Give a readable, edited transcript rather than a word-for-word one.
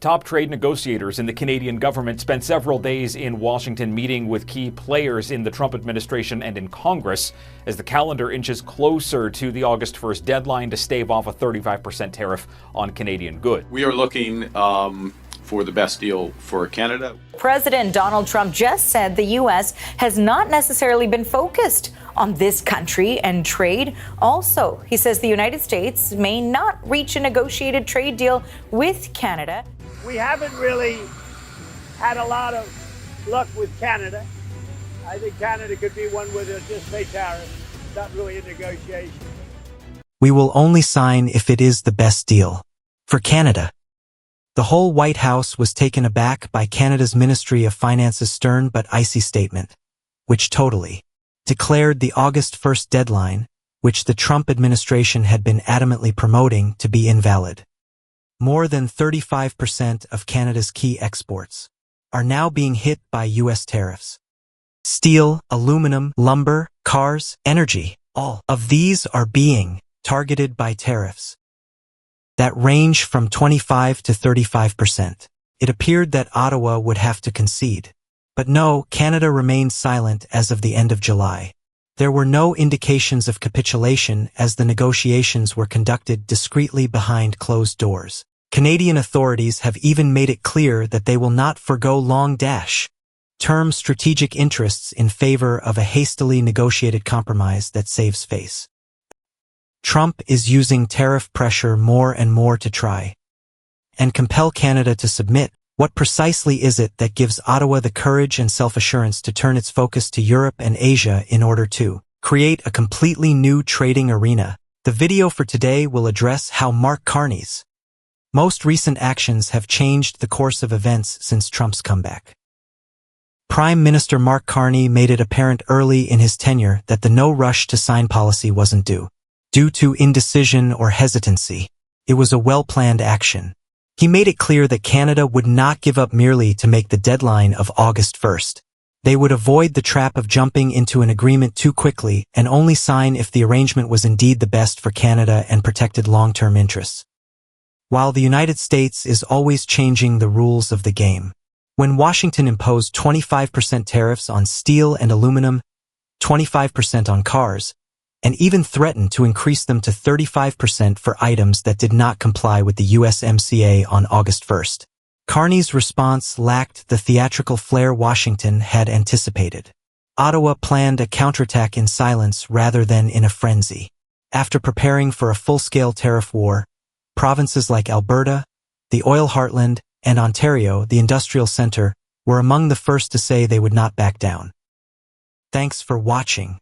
Top trade negotiators in the Canadian government spent several days in Washington meeting with key players in the Trump administration and in Congress as the calendar inches closer to the August 1st deadline to stave off a 35% tariff on Canadian goods. We are looking for the best deal for Canada. President Donald Trump just said the U.S. has not necessarily been focused on this country and trade. Also, he says the United States may not reach a negotiated trade deal with Canada. We haven't really had a lot of luck with Canada. I think Canada could be one where they'll just say tariffs, not really a negotiation. We will only sign if it is the best deal for Canada. The whole White House was taken aback by Canada's Ministry of Finance's stern but icy statement, which totally declared the August 1st deadline, which the Trump administration had been adamantly promoting, to be invalid. More than 35% of Canada's key exports are now being hit by U.S. tariffs. Steel, aluminum, lumber, cars, energy, all of these are being targeted by tariffs that range from 25 to 35%. It appeared that Ottawa would have to concede. But no, Canada remained silent as of the end of July. There were no indications of capitulation as the negotiations were conducted discreetly behind closed doors. Canadian authorities have even made it clear that they will not forgo long-term strategic interests in favor of a hastily negotiated compromise that saves face. Trump is using tariff pressure more and more to try and compel Canada to submit. What precisely is it that gives Ottawa the courage and self-assurance to turn its focus to Europe and Asia in order to create a completely new trading arena? The video for today will address how Carney's most recent actions have changed the course of events since Trump's comeback. Prime Minister Mark Carney made it apparent early in his tenure that the no-rush-to-sign policy wasn't due to indecision or hesitancy. It was a well-planned action. He made it clear that Canada would not give up merely to make the deadline of August 1st. They would avoid the trap of jumping into an agreement too quickly and only sign if the arrangement was indeed the best for Canada and protected long-term interests. While the United States is always changing the rules of the game, when Washington imposed 25% tariffs on steel and aluminum, 25% on cars, and even threatened to increase them to 35% for items that did not comply with the USMCA on August 1st. Carney's response lacked the theatrical flair Washington had anticipated. Ottawa planned a counterattack in silence rather than in a frenzy. After preparing for a full-scale tariff war, provinces like Alberta, the oil heartland, and Ontario, the industrial center, were among the first to say they would not back down. Thanks for watching.